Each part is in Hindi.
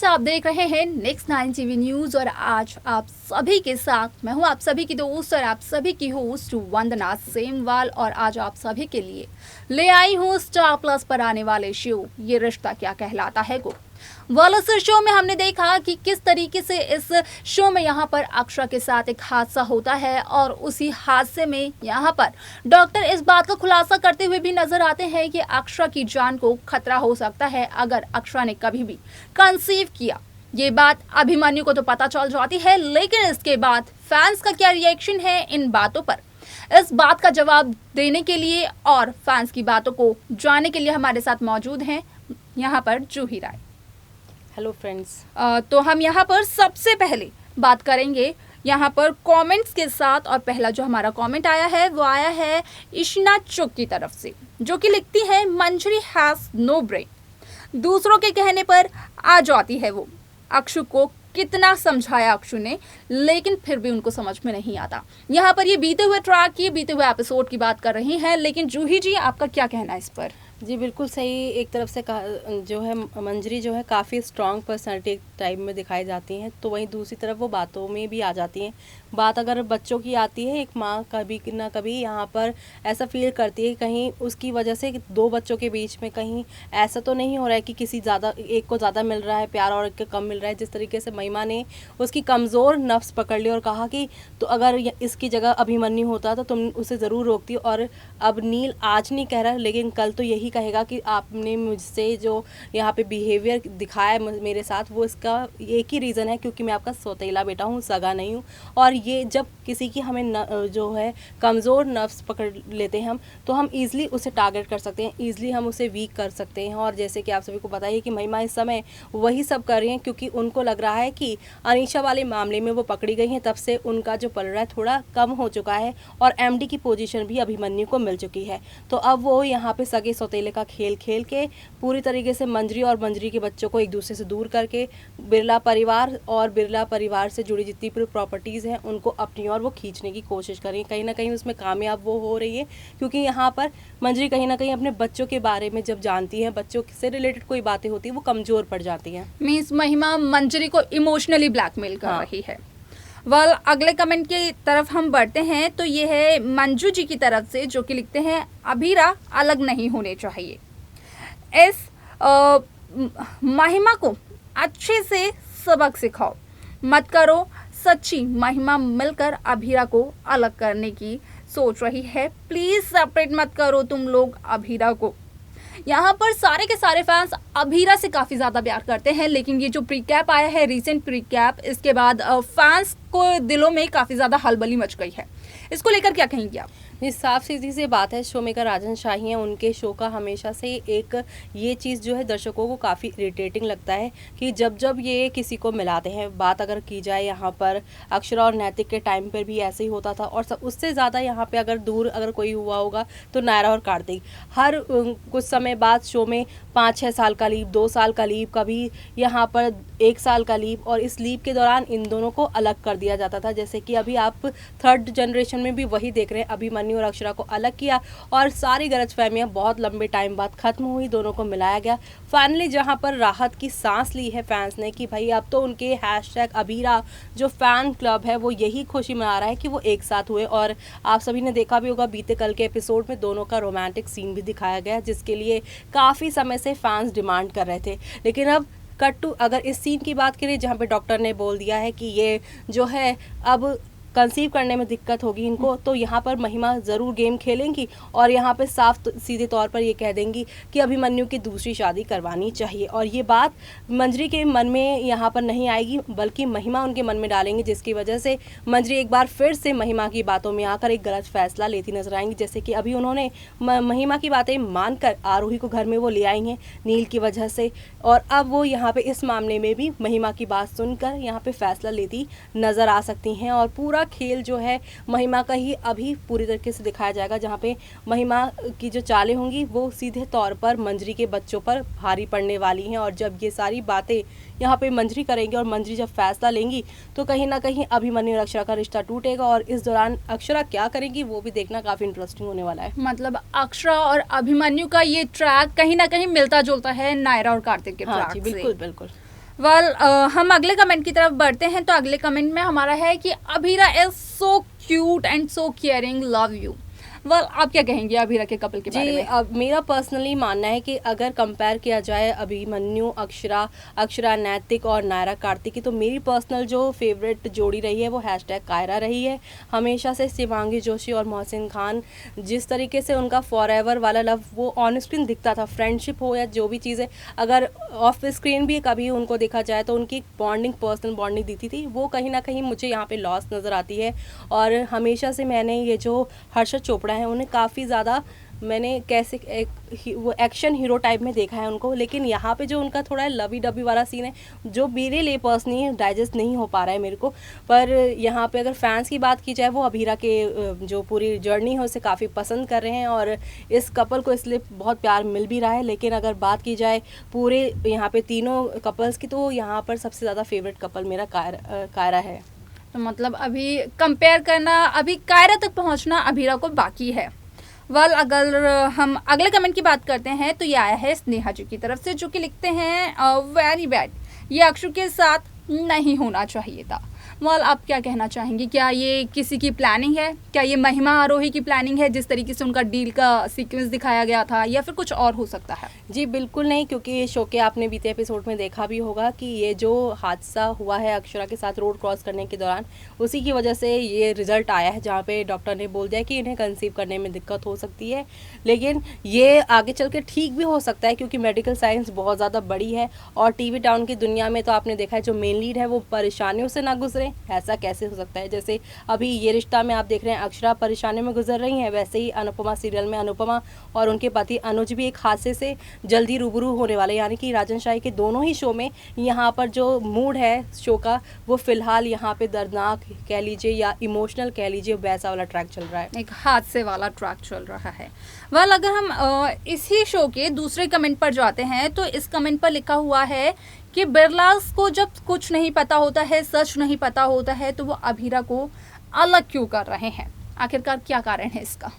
से आप देख रहे हैं नेक्स्ट 9 टीवी न्यूज और आज आप सभी के साथ मैं हूं आप सभी की दोस्त और आप सभी की होस्ट वंदना सेमवाल। और आज आप सभी के लिए ले आई हूं स्टार प्लस पर आने वाले शो ये रिश्ता क्या कहलाता है को। इस शो में हमने देखा कि किस तरीके से इस शो में यहाँ पर अक्षरा के साथ एक हादसा होता है और उसी हादसे में यहाँ पर डॉक्टर इस बात का खुलासा करते हुए भी नजर आते हैं कि अक्षरा की जान को खतरा हो सकता है अगर अक्षरा ने कभी भी कंसीव किया। ये बात अभिमन्यु को तो पता चल जाती है, लेकिन इसके बाद फैंस का क्या रिएक्शन है इन बातों पर, इस बात का जवाब देने के लिए और फैंस की बातों को जानने के लिए हमारे साथ मौजूद हैं यहाँ पर जूही राय। Hello friends. तो हम यहाँ पर सबसे पहले बात करेंगे यहाँ पर कमेंट्स के साथ और पहला जो हमारा कमेंट आया है वो आया है इशना चुक की तरफ से, जो कि लिखती है मंजरी हैज नो ब्रेन। दूसरों के कहने पर आ जाती है वो। अक्षु को कितना समझाया अक्षु ने, लेकिन फिर भी उनको समझ में नहीं आता। यहाँ पर ये बीते हुए ट्रैक की बीते हुए एपिसोड की बात कर रही हैं, लेकिन जूही जी आपका क्या कहना है इस पर? जी बिल्कुल सही। एक तरफ से जो है मंजरी जो है काफ़ी स्ट्रॉन्ग पर्सनालिटी टाइप में दिखाई जाती हैं, तो वहीं दूसरी तरफ वो बातों में भी आ जाती हैं। बात अगर बच्चों की आती है, एक माँ कभी ना कभी यहाँ पर ऐसा फील करती है कहीं उसकी वजह से दो बच्चों के बीच में कहीं ऐसा तो नहीं हो रहा है कि किसी ज़्यादा एक को ज़्यादा मिल रहा है प्यार और एक को कम मिल रहा है। जिस तरीके से महिमा ने उसकी कमज़ोर नफ्स पकड़ ली और कहा कि तो अगर इसकी जगह अभिमन्यु होता तो तुम उसे ज़रूर रोकती। और अब नील आज नहीं कह रहा, लेकिन कल तो यही कहेगा कि आपने मुझसे जो यहाँ पे बिहेवियर दिखाया मेरे साथ, वो इसका एक ही रीज़न है क्योंकि मैं आपका सौतेला बेटा हूँ, सगा नहीं हूँ। और ये जब किसी की हमें जो है कमज़ोर नर्व्स पकड़ लेते हैं हम, तो हम ईज़िली उसे टारगेट कर सकते हैं, ईज़िली हम उसे वीक कर सकते हैं। और जैसे कि आप सभी को पता है कि महिमा इस समय वही सब कर रही हैं क्योंकि उनको लग रहा है कि अनीशा वाले मामले में वो पकड़ी गई हैं, तब से उनका जो पलड़ा है थोड़ा कम हो चुका है और एमडी की पोजीशन भी अभिमन्यु को मिल चुकी है। तो अब वो यहाँ पे सगे सौतेले का खेल खेल के पूरी तरीके से मंजरी और मंजरी के बच्चों को एक दूसरे से दूर करके बिरला परिवार और बिरला परिवार से जुड़ी जितनी भी प्रॉपर्टीज़ हैं उनको अपनी ओर वो खींचने की कोशिश कर रही है। कहीं ना कहीं उसमें कामयाब वो हो रही है क्योंकि यहाँ पर मंजरी कहीं ना कहीं अपने बच्चों के बारे में जब जानती है, बच्चों से रिलेटेड कोई बातें होती है, वो कमज़ोर पड़ जाती हैं। मीन्स महिमा मंजरी को इमोशनली ब्लैकमेल कर रही है। अगले कमेंट की तरफ हम बढ़ते हैं, तो ये है मंजू जी की तरफ से, जो कि लिखते हैं अभीरा अलग नहीं होने चाहिए। इस महिमा को अच्छे से सबक सिखाओ, मत करो सच्ची महिमा मिलकर अभीरा को अलग करने की सोच रही है। प्लीज सेपरेट मत करो तुम लोग अभीरा को। यहाँ पर सारे के सारे फैंस अभीरा से काफ़ी ज़्यादा प्यार करते हैं, लेकिन ये जो प्रीकैप आया है, रीसेंट प्रीकैप, इसके बाद फैंस को दिलों में काफ़ी ज़्यादा हलबली मच गई है। इसको लेकर क्या कहेंगे आप? ये साफ सीधी सी बात है, शो मेकर राजन शाही हैं, उनके शो का हमेशा से एक ये चीज़ जो है दर्शकों को काफ़ी इरिटेटिंग लगता है कि जब जब ये किसी को मिलाते हैं। बात अगर की जाए यहाँ पर अक्षरा और नैतिक के टाइम पर भी ऐसे ही होता था, और उससे ज़्यादा यहाँ पे अगर दूर अगर कोई हुआ होगा तो नायरा और कार्तिक। हर कुछ समय बाद शो में 5-6 साल का लीप, 2 साल का लीप, कभी यहाँ पर 1 साल का लीप, और इस लीप के दौरान इन दोनों को अलग कर दिया जाता था। जैसे कि अभी आप थर्ड जनरेशन में भी वही देख रहे हैं, अभिमन्यु और अक्षरा को अलग किया और सारी गलतफहमियां बहुत लंबे टाइम बाद खत्म हुई, दोनों को मिलाया गया। फाइनली जहां पर राहत की सांस ली है फैंस ने कि भाई अब तो उनके #अभीरा जो फैन क्लब है वो यही खुशी मना रहा है कि वो एक साथ हुए। और आप सभी ने देखा भी होगा बीते कल के एपिसोड में दोनों का रोमांटिक सीन भी दिखाया गया, जिसके लिए काफ़ी समय से फैंस डिमांड कर रहे थे। लेकिन अब कट टू अगर इस सीन की बात करें जहाँ पे डॉक्टर ने बोल दिया है कि ये जो है अब कंसीव करने में दिक्कत होगी इनको, तो यहाँ पर महिमा ज़रूर गेम खेलेंगी और यहाँ पे साफ सीधे तौर पर ये कह देंगी कि अभिमन्यु की दूसरी शादी करवानी चाहिए। और ये बात मंजरी के मन में यहाँ पर नहीं आएगी, बल्कि महिमा उनके मन में डालेंगी, जिसकी वजह से मंजरी एक बार फिर से महिमा की बातों में आकर एक गलत फैसला लेती नजर आएंगी। जैसे कि अभी उन्होंने महिमा की बातें मानकर आरोही को घर में वो ले आई हैं नील की वजह से, और अब वो यहाँ पर इस मामले में भी महिमा की बात सुनकर यहाँ पर फैसला लेती नज़र आ सकती हैं। और पूरा खेल जो है महिमा का ही अभी पूरी तरीके से दिखाया जाएगा, जहाँ पे महिमा की जो चालें होंगी वो सीधे तौर पर मंजरी के बच्चों पर भारी पड़ने वाली हैं। और जब ये सारी बातें यहाँ पे मंजरी करेंगी और मंजरी जब फैसला लेंगी तो कहीं ना कहीं अभिमन्यु और अक्षरा का रिश्ता टूटेगा, और इस दौरान अक्षरा क्या करेंगी वो भी देखना काफ़ी इंटरेस्टिंग होने वाला है। मतलब अक्षरा और अभिमन्यु का ये ट्रैक कहीं ना कहीं मिलता जुलता है नायरा और कार्तिक के ट्रैक से। बिल्कुल बिल्कुल। हम अगले कमेंट की तरफ बढ़ते हैं। तो अगले कमेंट में हमारा है कि Abhira is so cute and so caring, love you. आप क्या कहेंगे अभीरा के कपल के बारे में? अब मेरा पर्सनली मानना है कि अगर कंपेयर किया जाए अभिमन्यु, अक्षरा नैतिक और नायरा कार्तिक की, तो मेरी पर्सनल जो फेवरेट जोड़ी रही है वो #कायरा रही है। हमेशा से शिवांगी जोशी और मोहसिन खान, जिस तरीके से उनका फॉरएवर वाला लव वो ऑन स्क्रीन दिखता था, फ्रेंडशिप हो या जो भी चीज़ें, अगर ऑफ स्क्रीन भी कभी उनको देखा जाए तो उनकी बॉन्डिंग, पर्सनल बॉन्डिंग दिखती थी, वो कहीं ना कहीं मुझे यहाँ पे लॉस नज़र आती है। और हमेशा से मैंने ये जो हर्षद चोपड़ा है उन्हें काफ़ी ज़्यादा मैंने कैसे वो एक्शन हीरो टाइप में देखा है उनको, लेकिन यहाँ पे जो उनका थोड़ा लवी डबी वाला सीन है जो मेरे लिए पर्सनली डाइजेस्ट नहीं हो पा रहा है मेरे को। पर यहाँ पे अगर फैंस की बात की जाए, वो अभीरा के जो पूरी जर्नी है उसे काफ़ी पसंद कर रहे हैं और इस कपल को इसलिए बहुत प्यार मिल भी रहा है। लेकिन अगर बात की जाए पूरे यहाँ पे तीनों कपल्स की, तो यहाँ पर सबसे ज़्यादा फेवरेट कपल मेरा कायरा है। तो मतलब अभी कंपेयर करना, अभी कायरा तक पहुंचना अभीरा को बाकी है। अगर हम अगले कमेंट की बात करते हैं तो ये आया है स्नेहा जी की तरफ से, जो कि लिखते हैं वेरी बैड, ये अक्षु के साथ नहीं होना चाहिए था। आप क्या कहना चाहेंगे? क्या ये किसी की प्लानिंग है? क्या ये महिमा आरोही की प्लानिंग है, जिस तरीके से उनका डील का सीक्वेंस दिखाया गया था, या फिर कुछ और हो सकता है? जी बिल्कुल नहीं, क्योंकि शो के आपने बीते एपिसोड में देखा भी होगा कि ये जो हादसा हुआ है अक्षरा के साथ रोड क्रॉस करने के दौरान, उसी की वजह से ये रिजल्ट आया है, जहाँ पे डॉक्टर ने बोल दिया कि इन्हें कंसीव करने में दिक्कत हो सकती है। लेकिन ये आगे चल के ठीक भी हो सकता है, क्योंकि मेडिकल साइंस बहुत ज़्यादा बड़ी है और टीवी टाउन की दुनिया में तो आपने देखा है जो मेन लीड है वो परेशानियों से ना गुजरे, ऐसा कैसे हो सकता है? जैसे अभी ये रिश्ता में आप देख रहे हैं अक्षरा परेशानियों में गुजर रही हैं, वैसे ही अनुपमा सीरियल में अनुपमा और उनके पति अनुज भी एक हादसे से जल्दी रूबरू होने वाले, यानी कि राजन शाही के दोनों ही शो में यहाँ पर जो मूड है शो का वो फिलहाल यहाँ पे दर्दनाक कह लीजिए या इमोशनल कह लीजिए, वैसा वाला ट्रैक चल रहा है, एक हादसे वाला ट्रैक चल रहा है। अगर हम इसी शो के दूसरे कमेंट पर जाते हैं तो इस कमेंट पर लिखा हुआ है कि बिरलास को जब कुछ नहीं पता होता है, सच नहीं पता होता है, तो वो अभीरा को अलग क्यों कर रहे हैं? आखिरकार क्या कारण है इसका?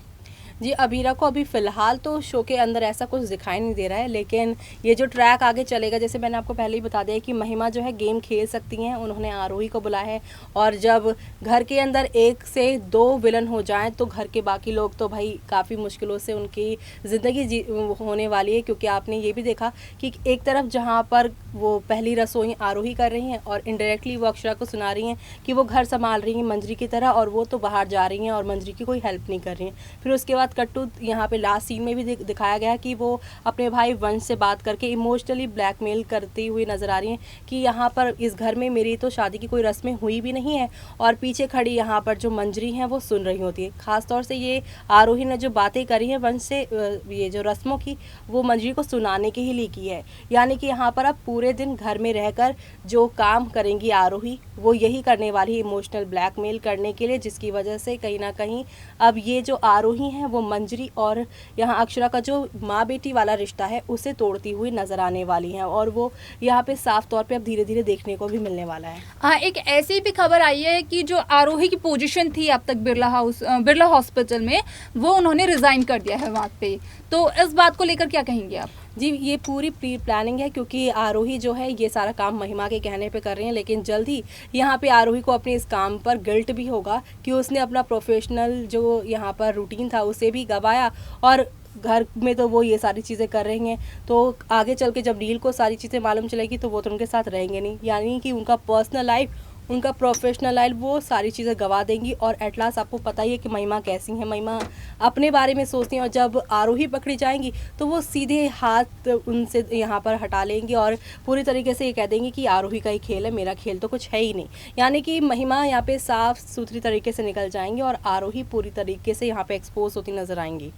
जी अभीरा को अभी फ़िलहाल तो शो के अंदर ऐसा कुछ दिखाई नहीं दे रहा है, लेकिन ये जो ट्रैक आगे चलेगा, जैसे मैंने आपको पहले ही बता दिया कि महिमा जो है गेम खेल सकती हैं, उन्होंने आरोही को बुलाया है। और जब घर के अंदर 1 से 2 विलन हो जाएं तो घर के बाकी लोग तो भाई काफ़ी मुश्किलों से उनकी ज़िंदगी होने वाली है, क्योंकि आपने ये भी देखा कि एक तरफ जहाँ पर वो पहली रसोई आरोही कर रही हैं और इनडायरेक्टली वो अक्षरा को सुना रही हैं कि वो घर संभाल रही हैं मंजरी की तरह, और वो तो बाहर जा रही हैं और मंजरी की कोई हेल्प नहीं कर रही हैं। फिर उसके बाद कट्टू यहाँ पे लास्ट सीन में भी दिखाया गया कि वो अपने भाई वंश से बात करके इमोशनली ब्लैकमेल करती हुई नजर आ रही हैं कि यहाँ पर इस घर में मेरी तो शादी की कोई रस्में हुई भी नहीं है, और पीछे खड़ी यहाँ पर जो मंजरी हैं वो सुन रही होती है। खासतौर से ये आरोही ने जो बातें करी हैं वंश से, ये जो रस्मों की, वो मंजरी को सुनाने के ही लिए की है। यानी कि यहाँ पर अब पूरे दिन घर में रहकर जो काम करेंगी आरोही, वो यही करने वाली है, इमोशनल ब्लैकमेल करने के लिए, जिसकी वजह से कहीं ना कहीं अब ये जो आरोही हैं वो मंजरी और यहाँ अक्षरा का जो माँ बेटी वाला रिश्ता है उसे तोड़ती हुई नजर आने वाली हैं, और वो यहाँ पे साफ तौर पे अब धीरे धीरे देखने को भी मिलने वाला है। हाँ, एक ऐसी भी खबर आई है कि जो आरोही की पोजीशन थी अब तक बिरला हॉस्पिटल में, वो उन्होंने रिजाइन कर दिया है वहाँ पे। तो इस बात को लेकर क्या कहेंगे आप? जी ये पूरी प्री प्लानिंग है, क्योंकि आरोही जो है ये सारा काम महिमा के कहने पे कर रही हैं, लेकिन जल्द ही यहाँ पे आरोही को अपने इस काम पर गिल्ट भी होगा कि उसने अपना प्रोफेशनल जो यहाँ पर रूटीन था उसे भी गंवाया, और घर में तो वो ये सारी चीज़ें कर रही हैं, तो आगे चल के जब डील को सारी चीज़ें मालूम चलेगी तो वो तो उनके साथ रहेंगे नहीं, यानी कि उनका पर्सनल लाइफ, उनका प्रोफेशनल लाइफ, वो सारी चीज़ें गवा देंगी। और एट लास्ट आपको पता ही है कि महिमा कैसी है, महिमा अपने बारे में सोचती हैं, और जब आरोही पकड़ी जाएंगी तो वो सीधे हाथ उनसे यहाँ पर हटा लेंगी और पूरी तरीके से ये कह देंगी कि आरोही का ही खेल है, मेरा खेल तो कुछ है ही नहीं। यानी कि महिमा यहाँ पे साफ सुथरी तरीके से निकल जाएंगी और आरोही पूरी तरीके से यहाँ पे एक्सपोज होती नजर आएंगी।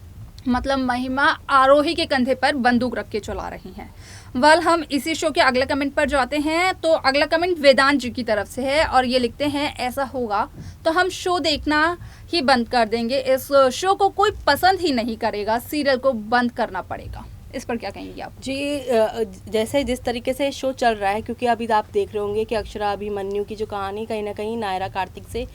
मतलब महिमा आरोही के कंधे पर बंदूक रख के चला रही हैं। हम इसी शो के अगले कमेंट पर जाते हैं। तो अगला कमेंट वेदांत जी की तरफ से है और ये लिखते हैं, ऐसा होगा तो हम शो देखना ही बंद कर देंगे, इस शो को कोई पसंद ही नहीं करेगा, सीरियल को बंद करना पड़ेगा। इस पर क्या कहेंगी आप? जी जैसे जिस तरीके से शो चल रहा है, क्योंकि अभी आप देख रहे होंगे कि अक्षरा अभिमन्यु की जो कहानी कहीं ना कहीं नायरा कार्तिक से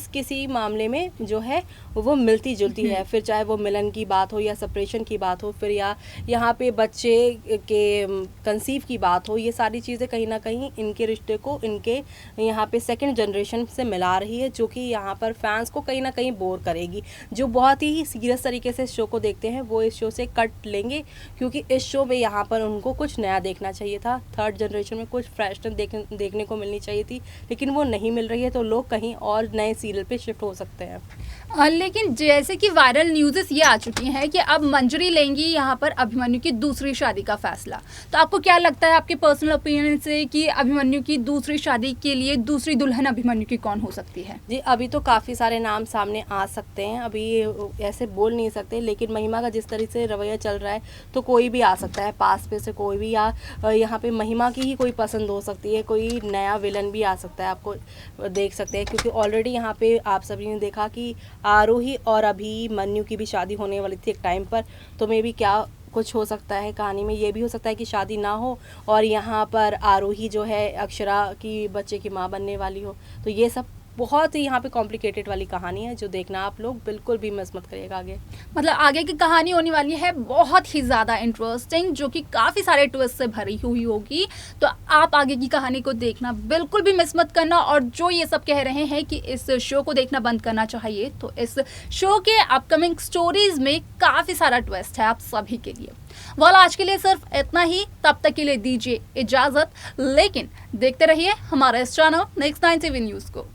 किसी मामले में जो है वो मिलती जुलती है। फिर चाहे वो मिलन की बात हो या सेपरेशन की बात हो, फिर या यहाँ पे बच्चे के कंसीव की बात हो, ये सारी चीज़ें कहीं ना कहीं इनके रिश्ते को इनके यहाँ पे सेकंड जनरेशन से मिला रही है, जो कि यहाँ पर फैंस को कहीं ना कहीं बोर करेगी। जो बहुत ही सीरियस तरीके से इस शो को देखते हैं वो इस शो से कट लेंगे, क्योंकि इस शो में यहाँ पर उनको कुछ नया देखना चाहिए था। थर्ड जनरेशन में कुछ फ्रेशनेस देखने को मिलनी चाहिए थी, लेकिन वो नहीं मिल रही है, तो लोग कहीं और नए सीरियल पे शिफ्ट हो सकते हैं। लेकिन जैसे कि वायरल न्यूज़ेस ये आ चुकी हैं कि अब मंजरी लेंगी यहाँ पर अभिमन्यु की दूसरी शादी का फैसला। तो आपको क्या लगता है, आपके पर्सनल ओपिनियन से, कि अभिमन्यु की दूसरी शादी के लिए दूसरी दुल्हन अभिमन्यु की कौन हो सकती है? जी अभी तो काफ़ी सारे नाम सामने आ सकते हैं, अभी ऐसे बोल नहीं सकते, लेकिन महिमा का जिस तरीके से रवैया चल रहा है तो कोई भी आ सकता है, पास पे से कोई भी, या यहाँ पे महिमा की ही कोई पसंद हो सकती है, कोई नया विलन भी आ सकता है, आपको देख सकते हैं। क्योंकि ऑलरेडी यहाँ पे आप सभी ने देखा कि आरोही और अभिमन्यु की भी शादी होने वाली थी एक टाइम पर, तो मे भी क्या कुछ हो सकता है कहानी में। ये भी हो सकता है कि शादी ना हो और यहाँ पर आरोही जो है अक्षरा की बच्चे की माँ बनने वाली हो। तो ये सब बहुत ही यहाँ पे कॉम्प्लिकेटेड वाली कहानी है, जो देखना आप लोग बिल्कुल भी मिस मत करिएगा आगे। मतलब आगे की कहानी होने वाली है बहुत ही ज़्यादा इंटरेस्टिंग, जो कि काफ़ी सारे ट्विस्ट से भरी हुई होगी। तो आप आगे की कहानी को देखना बिल्कुल भी मिस मत करना। और जो ये सब कह रहे हैं कि इस शो को देखना बंद करना चाहिए, तो इस शो के अपकमिंग स्टोरीज में काफ़ी सारा ट्विस्ट है आप सभी के लिए। वाला आज के लिए सिर्फ इतना ही, तब तक के लिए दीजिए इजाज़त, लेकिन देखते रहिए हमारा इस चैनल नेक्स्ट 9 टीवी न्यूज़ को।